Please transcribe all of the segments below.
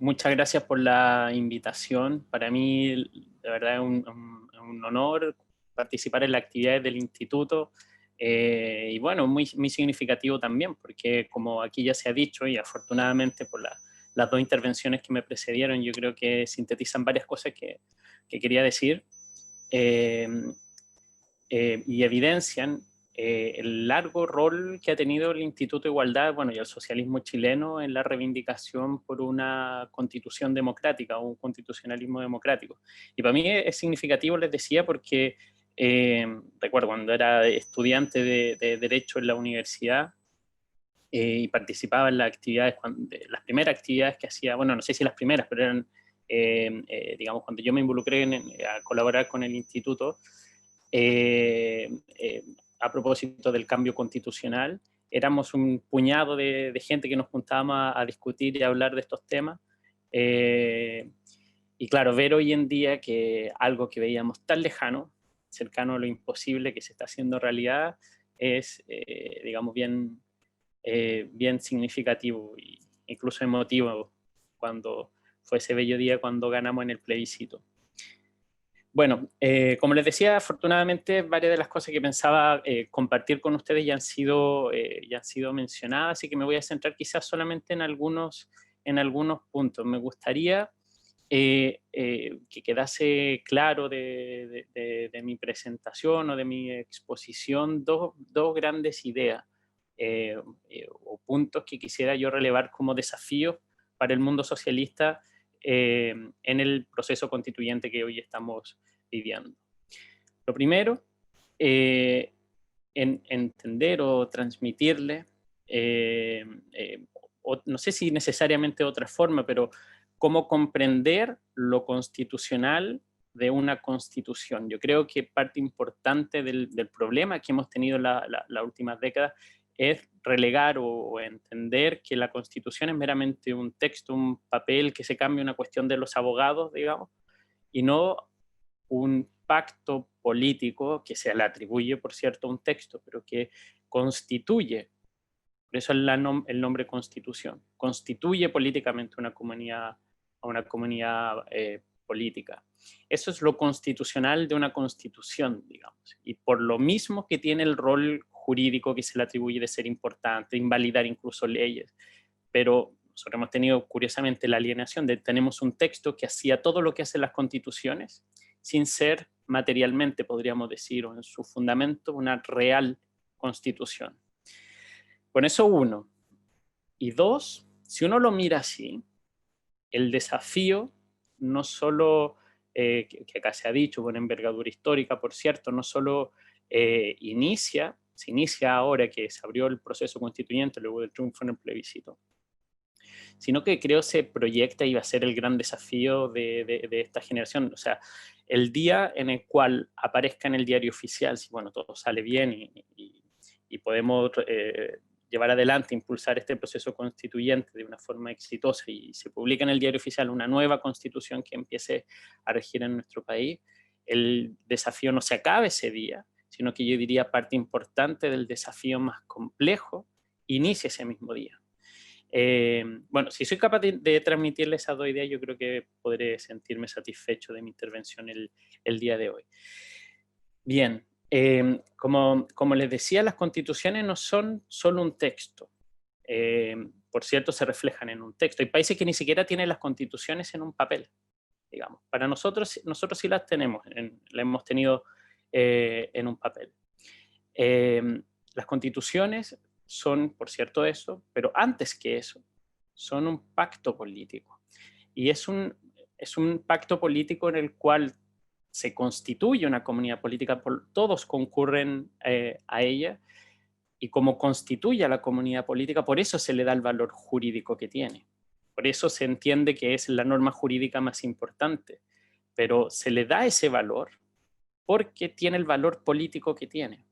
muchas gracias por la invitación. Para mí, de verdad, es un honor participar en las actividades del instituto. Y bueno, muy significativo también, porque como aquí ya se ha dicho, y afortunadamente por las dos intervenciones que me precedieron, yo creo que sintetizan varias cosas que quería decir. Eh, y evidencian el largo rol que ha tenido el Instituto de Igualdad, bueno, y el socialismo chileno en la reivindicación por una constitución democrática o un constitucionalismo democrático. Y para mí es significativo, les decía, porque recuerdo cuando era estudiante de Derecho en la universidad, y participaba en las actividades, las primeras actividades que hacía, bueno, no sé si las primeras, pero eran, digamos, cuando yo me involucré a colaborar con el instituto, eh, eh, a propósito del cambio constitucional, éramos un puñado de gente que nos juntábamos a discutir y a hablar de estos temas. Eh, y claro, ver hoy en día que algo que veíamos tan lejano, cercano a lo imposible que se está haciendo realidad, es, digamos, bien significativo e incluso emotivo cuando fue ese bello día cuando ganamos en el plebiscito. Bueno, como les decía, afortunadamente varias de las cosas que pensaba compartir con ustedes ya han sido mencionadas, así que me voy a centrar quizás solamente en algunos puntos. Me gustaría que quedase claro de mi presentación o de mi exposición dos grandes ideas o puntos que quisiera yo relevar como desafíos para el mundo socialista en el proceso constituyente que hoy estamos viviendo. Lo primero, eh, en entender o transmitirle, eh, eh, no sé si necesariamente de otra forma, pero cómo comprender lo constitucional de una constitución. Yo creo que parte importante del problema que hemos tenido en las últimas décadas es relegar o entender que la constitución es meramente un texto, un papel que se cambia, una cuestión de los abogados, digamos, y no un pacto político que se le atribuye, por cierto, a un texto, pero que constituye, por eso el nombre constitución, constituye políticamente una comunidad política. Eso es lo constitucional de una constitución, digamos, y por lo mismo que tiene el rol jurídico que se le atribuye de ser importante, invalidar incluso leyes, pero nosotros hemos tenido curiosamente la alienación de tenemos un texto que hacía todo lo que hacen las constituciones sin ser materialmente, podríamos decir, o en su fundamento, una real constitución. Con eso uno. Y dos, si uno lo mira así, el desafío no solo, que acá se ha dicho, con envergadura histórica, por cierto, no solo se inicia ahora que se abrió el proceso constituyente luego del triunfo en el plebiscito, sino que creo se proyecta y va a ser el gran desafío de esta generación. O sea, el día en el cual aparezca en el diario oficial, si bueno, todo sale bien y podemos llevar adelante, impulsar este proceso constituyente de una forma exitosa y se publica en el diario oficial una nueva constitución que empiece a regir en nuestro país, el desafío no se acaba ese día, sino que yo diría parte importante del desafío más complejo inicia ese mismo día. Bueno, si soy capaz de transmitirle esas dos ideas, yo creo que podré sentirme satisfecho de mi intervención el día de hoy. Bien, como les decía, las constituciones no son solo un texto. Por cierto, se reflejan en un texto. Hay países que ni siquiera tienen las constituciones en un papel, digamos. Para nosotros sí las tenemos, las hemos tenido en un papel. Las constituciones son, por cierto, eso, pero antes que eso, son un pacto político. Y es un pacto político en el cual se constituye una comunidad política, todos concurren a ella, y como constituye a la comunidad política, por eso se le da el valor jurídico que tiene. Por eso se entiende que es la norma jurídica más importante, pero se le da ese valor porque tiene el valor político que tiene.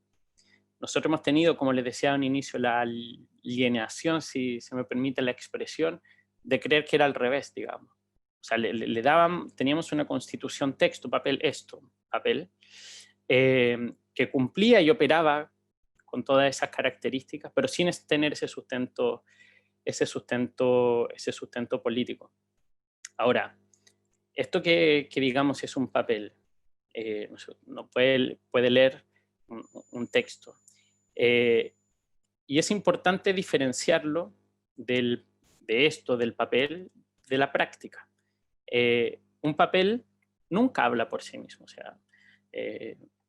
Nosotros hemos tenido, como les decía al inicio, la alienación, si se me permite la expresión, de creer que era al revés, digamos. O sea, teníamos una constitución texto, papel, papel, que cumplía y operaba con todas esas características, pero sin tener ese sustento político. Ahora, esto que digamos es un papel, no puede leer un texto. Y es importante diferenciarlo de esto, del papel, de la práctica. Un papel nunca habla por sí mismo. O sea,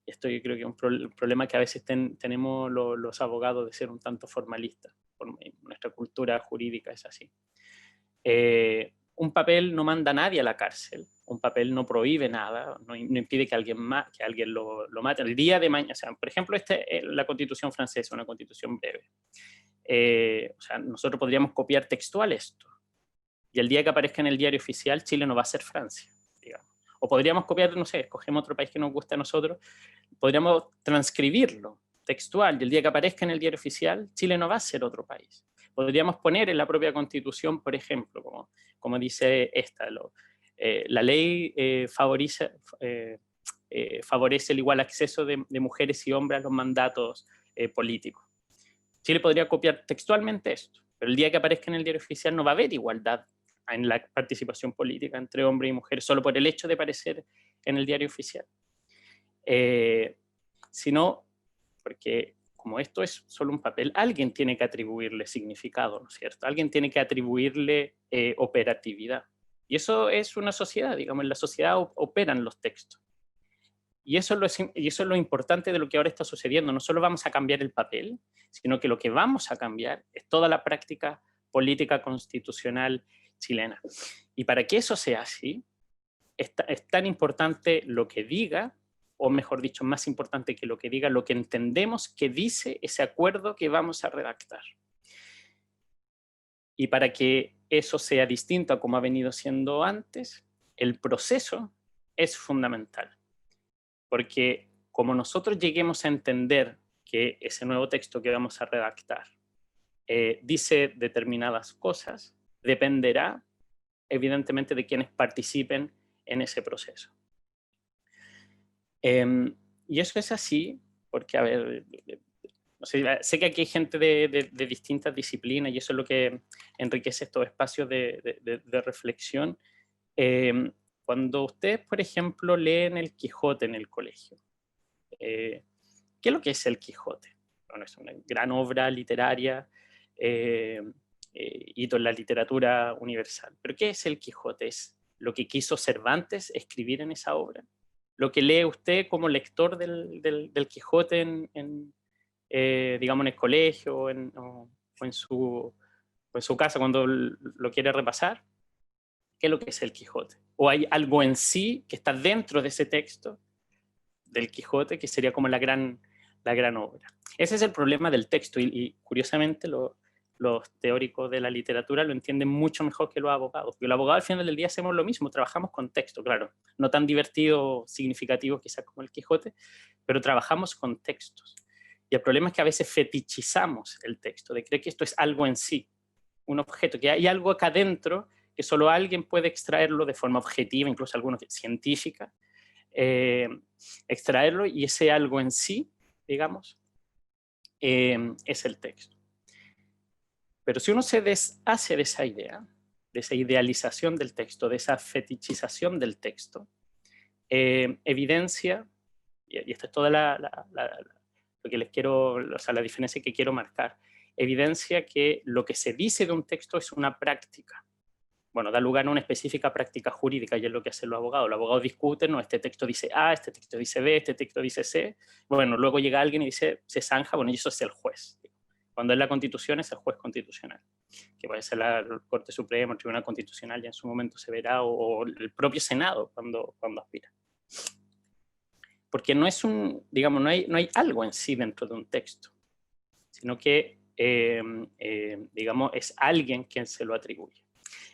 esto yo creo que es un problema que a veces tenemos los abogados de ser un tanto formalistas. Nuestra cultura jurídica es así. Un papel no manda a nadie a la cárcel, un papel no prohíbe nada, no impide que alguien lo mate. El día de mañana, o sea, por ejemplo, la Constitución francesa, una constitución breve. O sea, nosotros podríamos copiar textual esto, y el día que aparezca en el diario oficial, Chile no va a ser Francia, digamos. O podríamos copiar, no sé, escogemos otro país que nos guste a nosotros, podríamos transcribirlo textual, y el día que aparezca en el diario oficial, Chile no va a ser otro país. Podríamos poner en la propia Constitución, por ejemplo, como dice esta, la ley favorece el igual acceso de mujeres y hombres a los mandatos políticos. Chile podría copiar textualmente esto, pero el día que aparezca en el diario oficial no va a haber igualdad en la participación política entre hombres y mujeres, solo por el hecho de aparecer en el diario oficial. Sino porque como esto es solo un papel, alguien tiene que atribuirle significado, ¿no es cierto? Alguien tiene que atribuirle operatividad. Y eso es una sociedad, digamos, en la sociedad operan los textos. Y eso es lo importante de lo que ahora está sucediendo. No solo vamos a cambiar el papel, sino que lo que vamos a cambiar es toda la práctica política constitucional chilena. Y para que eso sea así, es tan importante lo que diga, o mejor dicho, más importante que lo que diga, lo que entendemos que dice ese acuerdo que vamos a redactar. Y para que eso sea distinto a como ha venido siendo antes, el proceso es fundamental. Porque como nosotros lleguemos a entender que ese nuevo texto que vamos a redactar dice determinadas cosas, dependerá evidentemente de quienes participen en ese proceso. Y eso es así porque, a ver, no sé que aquí hay gente de distintas disciplinas y eso es lo que enriquece estos espacios de reflexión. Cuando ustedes, por ejemplo, leen El Quijote en el colegio, ¿qué es lo que es El Quijote? Bueno, es una gran obra literaria, hito en la literatura universal. ¿Pero qué es El Quijote? ¿Es lo que quiso Cervantes escribir en esa obra? ¿Lo que lee usted como lector del Quijote digamos, en el colegio o en su casa cuando lo quiere repasar? ¿Qué es lo que es El Quijote? ¿O hay algo en sí que está dentro de ese texto del Quijote que sería como la gran obra? Ese es el problema del texto y curiosamente los teóricos de la literatura lo entienden mucho mejor que los abogados, porque los abogados al final del día hacemos lo mismo, trabajamos con texto, claro, no tan divertido, significativo quizás como el Quijote, pero trabajamos con textos. Y el problema es que a veces fetichizamos el texto, de creer que esto es algo en sí, un objeto, que hay algo acá dentro que solo alguien puede extraerlo de forma objetiva, incluso algunos científica, extraerlo, y ese algo en sí, digamos, es el texto. Pero si uno se deshace de esa idea, de esa idealización del texto, de esa fetichización del texto, evidencia, y esta es toda lo que les quiero, o sea, la diferencia que quiero marcar, evidencia que lo que se dice de un texto es una práctica. Bueno, da lugar a una específica práctica jurídica y es lo que hacen los abogados. Los abogados discuten, no, este texto dice A, este texto dice B, este texto dice C. Bueno, luego llega alguien y dice, se zanja, bueno, y eso es el juez. Cuando es la Constitución es el juez constitucional, que puede ser la Corte Suprema, el Tribunal Constitucional, ya en su momento se verá, o el propio Senado cuando aspira. Porque no es digamos, no hay algo en sí dentro de un texto, sino que, digamos, es alguien quien se lo atribuye.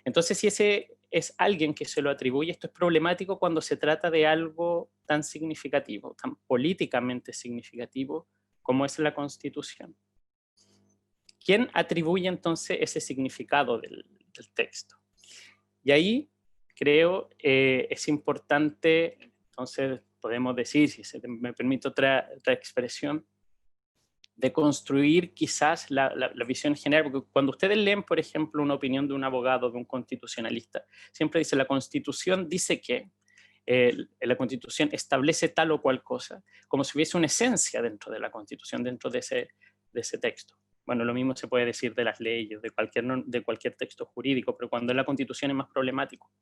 Entonces, si ese es alguien que se lo atribuye, esto es problemático cuando se trata de algo tan significativo, tan políticamente significativo como es la Constitución. ¿Quién atribuye entonces ese significado del texto? Y ahí creo es importante, entonces podemos decir, si me permite otra expresión, de construir quizás la visión general, porque cuando ustedes leen, por ejemplo, una opinión de un abogado, de un constitucionalista, siempre dice la Constitución dice que la Constitución establece tal o cual cosa, como si hubiese una esencia dentro de la Constitución, dentro de ese texto. Bueno, lo mismo se puede decir de las leyes, de cualquier texto jurídico, pero cuando es la Constitución es más problemático.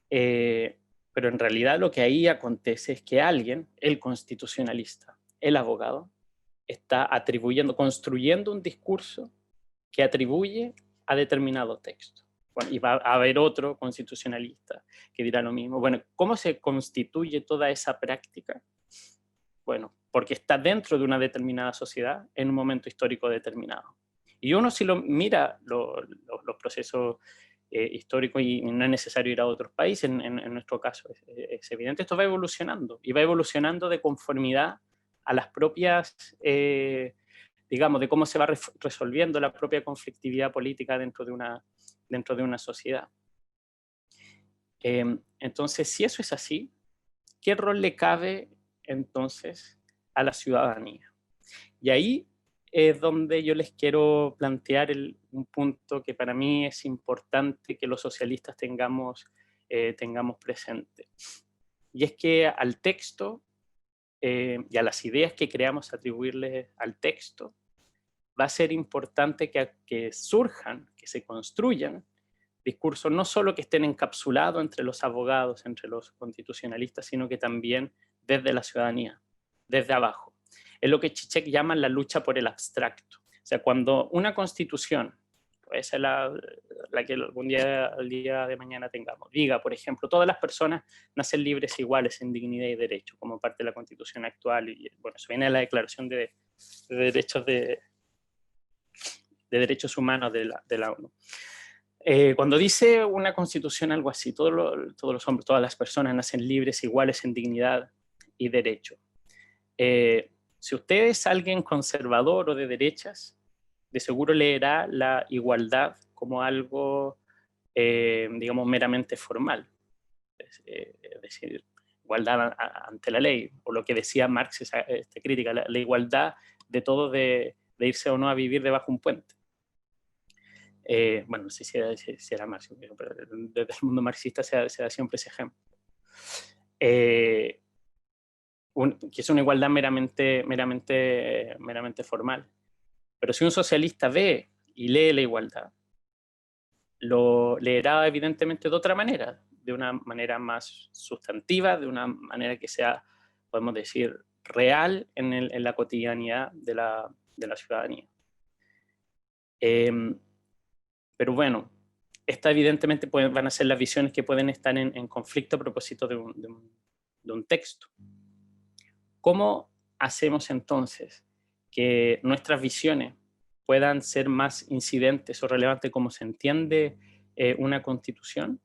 Pero en realidad lo que ahí acontece es que alguien, el constitucionalista, el abogado, está construyendo un discurso que atribuye a determinado texto. Bueno, y va a haber otro constitucionalista que dirá lo mismo. Bueno, ¿cómo se constituye toda esa práctica? Bueno, porque está dentro de una determinada sociedad en un momento histórico determinado. Y uno si lo mira los procesos históricos, y no es necesario ir a otros países, en nuestro caso es evidente, esto va evolucionando, y va evolucionando de conformidad a las propias, digamos, de cómo se va resolviendo la propia conflictividad política dentro de una sociedad. Entonces, si eso es así, ¿qué rol le cabe entonces a la ciudadanía? Y ahí es donde yo les quiero plantear un punto que para mí es importante que los socialistas tengamos presente. Y es que al texto y a las ideas que creamos atribuirles al texto, va a ser importante que surjan, que se construyan discursos no solo que estén encapsulados entre los abogados, entre los constitucionalistas, sino que también desde la ciudadanía, desde abajo. Es lo que Zizek llama la lucha por el abstracto. O sea, cuando una constitución, puede ser la que algún día, el día de mañana tengamos, diga, por ejemplo, todas las personas nacen libres e iguales en dignidad y derecho, como parte de la constitución actual, y bueno, eso viene de la Declaración de Derechos Humanos de la ONU. Cuando dice una constitución algo así, todos los hombres, todas las personas nacen libres, iguales en dignidad y derecho. Si usted es alguien conservador o de derechas, de seguro leerá la igualdad como algo, digamos, meramente formal. Es decir, igualdad ante la ley, o lo que decía Marx, esta crítica, la igualdad de todo de irse o no a vivir debajo de un puente. Bueno, no sé si era Marx, pero desde el mundo marxista se da siempre ese ejemplo. Que es una igualdad meramente formal. Pero si un socialista ve y lee la igualdad, lo leerá evidentemente de otra manera, de una manera más sustantiva, de una manera que sea, podemos decir, real en la cotidianidad de la ciudadanía. Pero bueno, esta evidentemente van a ser las visiones que pueden estar en conflicto a propósito de un texto. ¿Cómo hacemos entonces que nuestras visiones puedan ser más incidentes o relevantes como se entiende una constitución?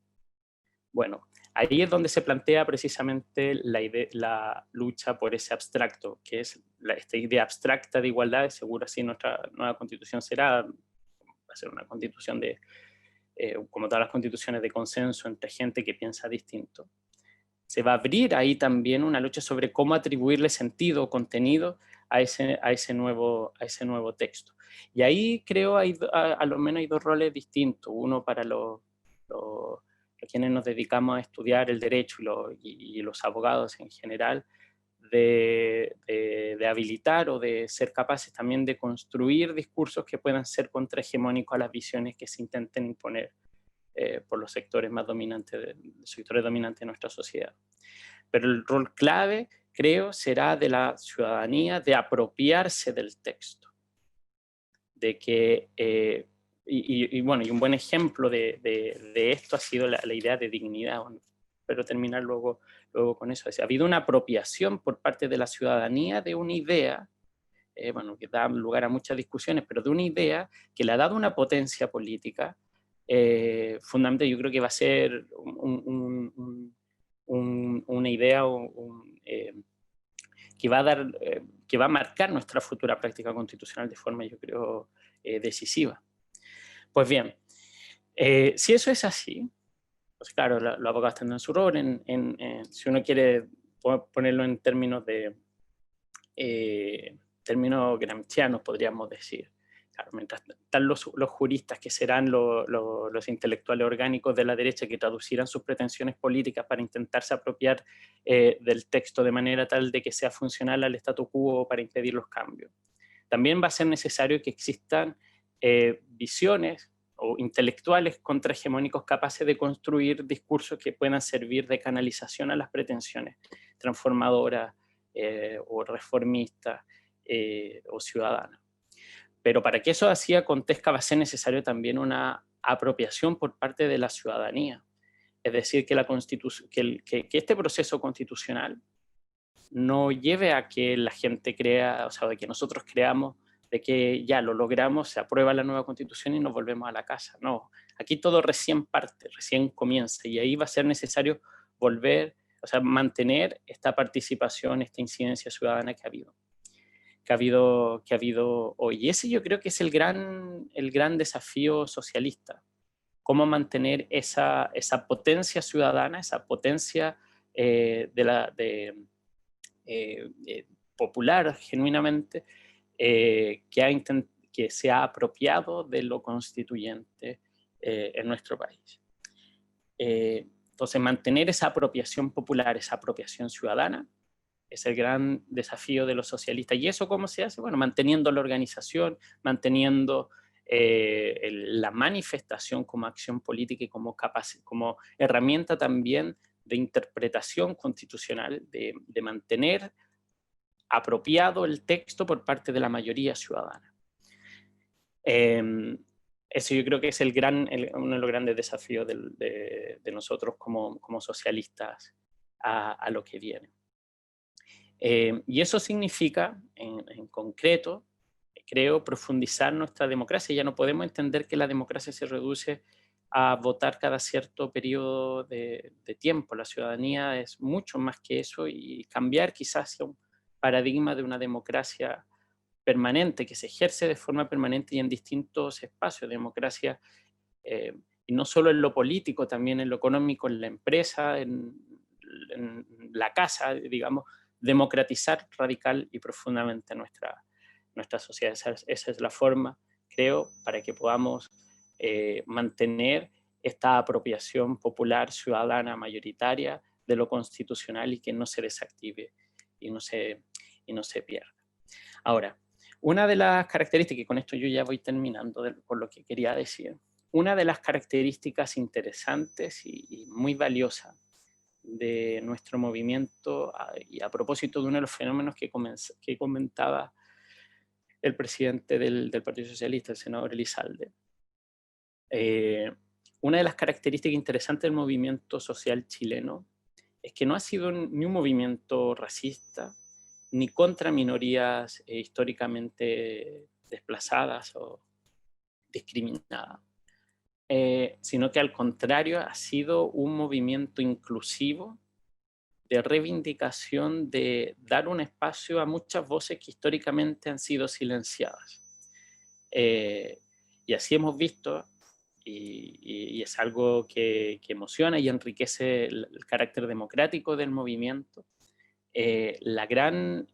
Bueno, ahí es donde se plantea precisamente la lucha por ese abstracto, que es esta idea abstracta de igualdad. Seguro así nuestra nueva constitución va a ser una constitución como todas las constituciones, de consenso entre gente que piensa distinto. Se va a abrir ahí también una lucha sobre cómo atribuirle sentido o contenido a ese nuevo texto. Y ahí creo a lo menos hay dos roles distintos. Uno para quienes nos dedicamos a estudiar el derecho y los abogados en general, de habilitar o de ser capaces también de construir discursos que puedan ser contrahegemónicos a las visiones que se intenten imponer por los sectores más dominantes, de nuestra sociedad. Pero el rol clave, creo, será de la ciudadanía de apropiarse del texto. De que, bueno, y un buen ejemplo de esto ha sido la idea de dignidad. Bueno, pero terminar luego con eso. Ha habido una apropiación por parte de la ciudadanía de una idea, bueno, que da lugar a muchas discusiones, pero de una idea que le ha dado una potencia política fundamental. Yo creo que va a ser una idea que va a marcar nuestra futura práctica constitucional de forma, yo creo, decisiva. Pues bien, si eso es así, pues claro, los abogados tendrán su rol si uno quiere ponerlo en términos términos gramscianos, podríamos decir. Claro, mientras están los juristas, que serán los intelectuales orgánicos de la derecha, que traducirán sus pretensiones políticas para intentarse apropiar del texto de manera tal de que sea funcional al statu quo para impedir los cambios. También va a ser necesario que existan visiones o intelectuales contrahegemónicos capaces de construir discursos que puedan servir de canalización a las pretensiones transformadoras o reformistas o ciudadanas. Pero para que eso así acontezca va a ser necesario también una apropiación por parte de la ciudadanía. Es decir, que este proceso constitucional no lleve a que la gente crea, o sea, de que nosotros creamos de que ya lo logramos, se aprueba la nueva constitución y nos volvemos a la casa. No, aquí todo recién parte, recién comienza, y ahí va a ser necesario volver, o sea, mantener esta participación, esta incidencia ciudadana que ha habido hoy. Y ese yo creo que es el gran desafío socialista, cómo mantener esa potencia ciudadana, esa potencia popular genuinamente, que se ha apropiado de lo constituyente en nuestro país. Entonces, mantener esa apropiación popular, esa apropiación ciudadana, es el gran desafío de los socialistas. ¿Y eso cómo se hace? Bueno, manteniendo la organización, manteniendo la manifestación como acción política y como herramienta también de interpretación constitucional, de mantener apropiado el texto por parte de la mayoría ciudadana. Eso yo creo que es uno de los grandes desafíos de nosotros como socialistas a lo que viene. Y eso significa, en concreto, creo, profundizar nuestra democracia. Ya no podemos entender que la democracia se reduce a votar cada cierto periodo de tiempo. La ciudadanía es mucho más que eso, y cambiar quizás hacia un paradigma de una democracia permanente, que se ejerce de forma permanente y en distintos espacios. Democracia, y no solo en lo político, también en lo económico, en la empresa, en la casa, digamos, democratizar radical y profundamente nuestra sociedad. Esa es la forma, creo, para que podamos mantener esta apropiación popular, ciudadana, mayoritaria de lo constitucional, y que no se desactive y no se pierda. Ahora, una de las características, y con esto yo ya voy terminando por lo que quería decir, una de las características interesantes y muy valiosas de nuestro movimiento, y a propósito de uno de los fenómenos que comentaba el presidente del Partido Socialista, el senador Elizalde, una de las características interesantes del movimiento social chileno es que no ha sido ni un movimiento racista, ni contra minorías históricamente desplazadas o discriminadas, sino que al contrario ha sido un movimiento inclusivo, de reivindicación, de dar un espacio a muchas voces que históricamente han sido silenciadas. Y así hemos visto, y es algo que emociona y enriquece el carácter democrático del movimiento, la gran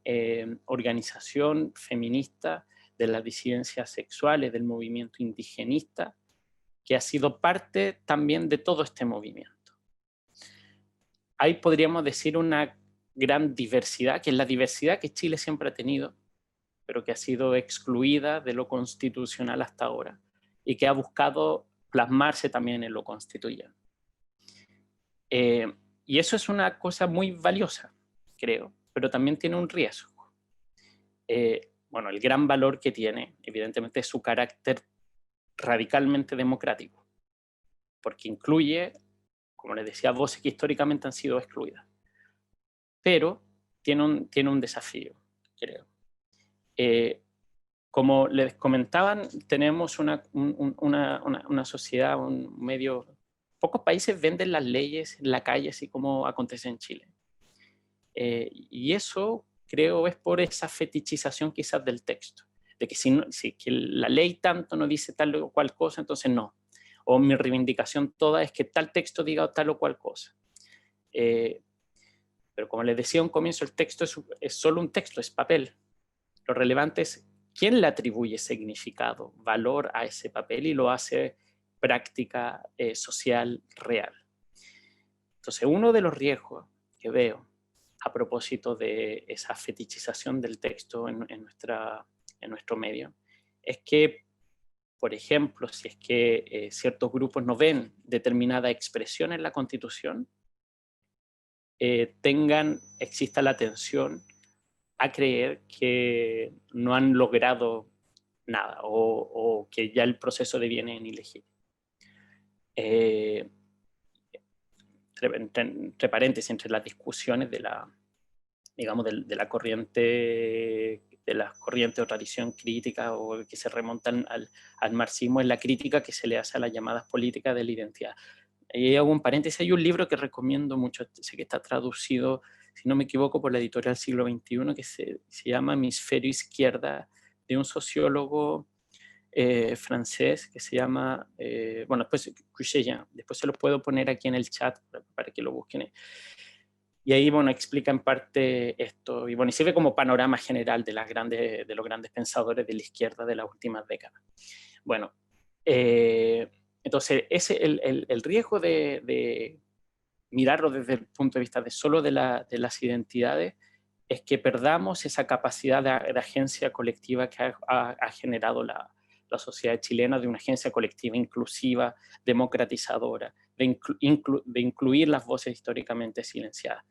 organización feminista de las disidencias sexuales, del movimiento indigenista, que ha sido parte también de todo este movimiento. Hay, podríamos decir, una gran diversidad, que es la diversidad que Chile siempre ha tenido, pero que ha sido excluida de lo constitucional hasta ahora, y que ha buscado plasmarse también en lo constituyente. Y eso es una cosa muy valiosa, creo, pero también tiene un riesgo. Bueno, el gran valor que tiene, evidentemente, es su carácter radicalmente democrático, porque incluye, como les decía, voces que históricamente han sido excluidas. Pero tiene un desafío, creo. Como les comentaban, tenemos una sociedad, un medio. Pocos países venden las leyes en la calle, así como acontece en Chile. Y eso, creo, es por esa fetichización quizás del texto, de que si que la ley tanto no dice tal o cual cosa, entonces no. O mi reivindicación toda es que tal texto diga tal o cual cosa. Pero como les decía a un comienzo, el texto es solo un texto, es papel. Lo relevante es quién le atribuye significado, valor a ese papel y lo hace práctica social real. Entonces, uno de los riesgos que veo a propósito de esa fetichización del texto en nuestro medio es que, por ejemplo, si es que ciertos grupos no ven determinada expresión en la Constitución, exista la tensión a creer que no han logrado nada o que ya el proceso deviene ilegítimo. Entre paréntesis, entre las discusiones de la, digamos, de la corriente, de las corrientes o tradición crítica o que se remontan al marxismo, es la crítica que se le hace a las llamadas políticas de la identidad. Y hago un paréntesis, hay un libro que recomiendo mucho, sé que está traducido, si no me equivoco, por la editorial Siglo XXI, que se llama Hemisferio Izquierda, de un sociólogo francés que se llama, bueno, después se lo puedo poner aquí en el chat para que lo busquen. Y ahí, bueno, explica en parte esto, y bueno, y sirve como panorama general de los grandes pensadores de la izquierda de las últimas décadas. Bueno, entonces, el riesgo de mirarlo desde el punto de vista solo de las identidades es que perdamos esa capacidad de agencia colectiva que ha generado la sociedad chilena, de una agencia colectiva inclusiva, democratizadora, de incluir las voces históricamente silenciadas.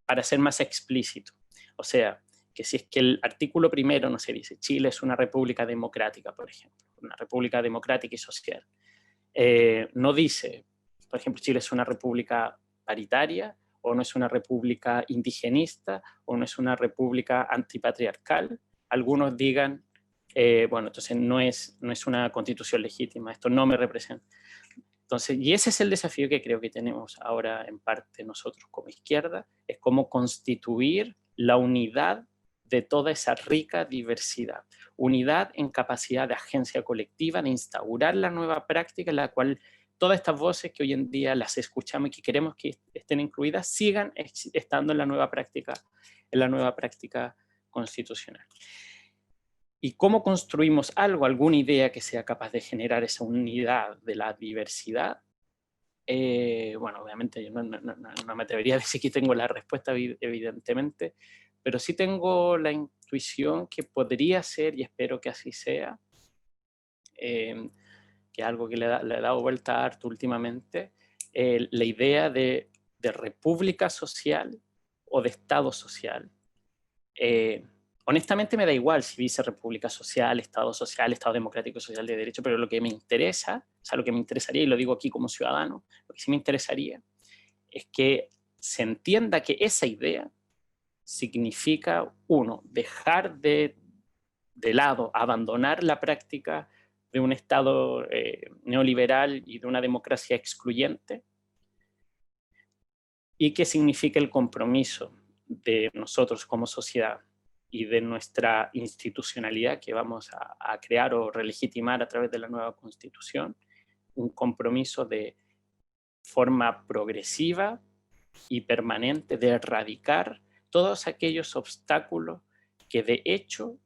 Para ser más explícito, o sea, que si es que el artículo primero, no se dice, Chile es una república democrática, por ejemplo, una república democrática y social, no dice, por ejemplo, Chile es una república paritaria, o no es una república indigenista, o no es una república antipatriarcal. Algunos digan, bueno, entonces no es una constitución legítima, esto no me representa. Entonces, y ese es el desafío que creo que tenemos ahora en parte nosotros como izquierda, es cómo constituir la unidad de toda esa rica diversidad. Unidad en capacidad de agencia colectiva, de instaurar la nueva práctica en la cual todas estas voces que hoy en día las escuchamos y que queremos que estén incluidas, sigan estando en la nueva práctica constitucional. ¿Y cómo construimos algo, alguna idea que sea capaz de generar esa unidad de la diversidad? Bueno, obviamente yo no me atrevería a decir que tengo la respuesta, evidentemente, pero sí tengo la intuición que podría ser, y espero que así sea, que es algo que le he dado vuelta harto últimamente, la idea de república social o de Estado social. Honestamente me da igual si dice república social, Estado democrático social de derecho, pero lo que me interesa, o sea, lo que me interesaría, y lo digo aquí como ciudadano, lo que sí me interesaría es que se entienda que esa idea significa, uno, dejar de lado, abandonar la práctica de un Estado neoliberal y de una democracia excluyente, y que significa el compromiso de nosotros como sociedad y de nuestra institucionalidad que vamos a crear o relegitimar a través de la nueva Constitución, un compromiso de forma progresiva y permanente de erradicar todos aquellos obstáculos que de hecho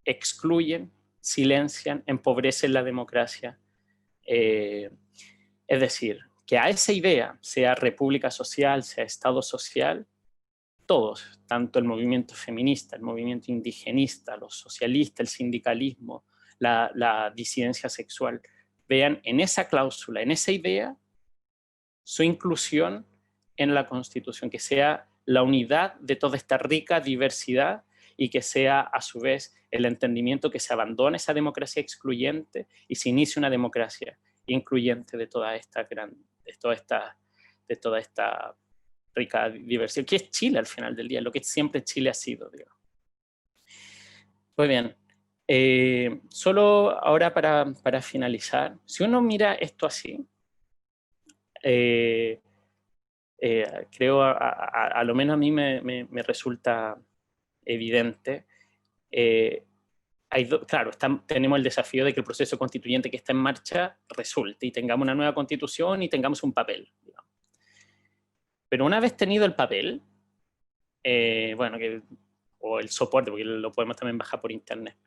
excluyen, silencian, empobrecen la democracia. Es decir, que a esa idea, sea república social, sea Estado social, todos, tanto el movimiento feminista, el movimiento indigenista, los socialistas, el sindicalismo, la disidencia sexual, vean en esa cláusula, en esa idea, su inclusión en la Constitución, que sea la unidad de toda esta rica diversidad y que sea a su vez el entendimiento que se abandone esa democracia excluyente y se inicie una democracia incluyente de toda esta rica diversidad, que es Chile al final del día, lo que siempre Chile ha sido, digamos. Muy bien. Solo ahora para finalizar, si uno mira esto así, creo, a lo menos a mí me resulta evidente. Claro, tenemos el desafío de que el proceso constituyente que está en marcha resulte y tengamos una nueva constitución y tengamos un papel, digamos. Pero una vez tenido el papel, bueno, o el soporte, porque lo podemos también bajar por internet.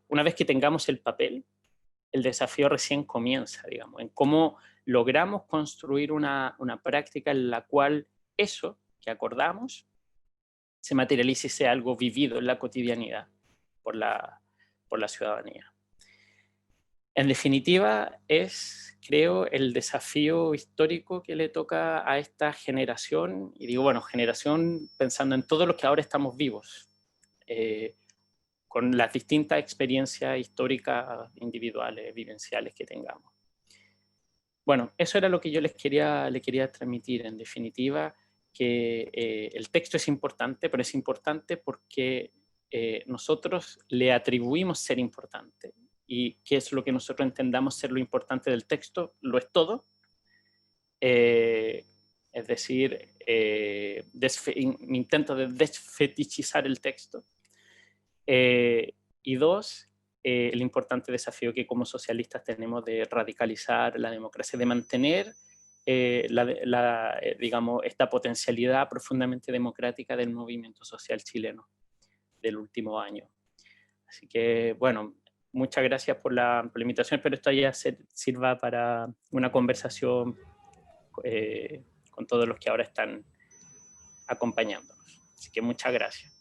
Una vez que tengamos el papel, el desafío recién comienza, digamos, en cómo logramos construir una práctica en la cual eso que acordamos se materialice y sea algo vivido en la cotidianidad por la ciudadanía. En definitiva, es, creo, el desafío histórico que le toca a esta generación, y digo, bueno, generación pensando en todos los que ahora estamos vivos, con las distintas experiencias históricas, individuales, vivenciales que tengamos. Bueno, eso era lo que yo le quería transmitir. En definitiva, que el texto es importante, pero es importante porque nosotros le atribuimos ser importante. ¿Y qué es lo que nosotros entendamos ser lo importante del texto? Lo es todo. Es decir, mi intento de desfetichizar el texto. Y dos, el importante desafío que como socialistas tenemos de radicalizar la democracia, de mantener digamos, esta potencialidad profundamente democrática del movimiento social chileno del último año. Así que, bueno, muchas gracias por la invitación, pero esto ya sirva para una conversación con todos los que ahora están acompañándonos. Así que muchas gracias.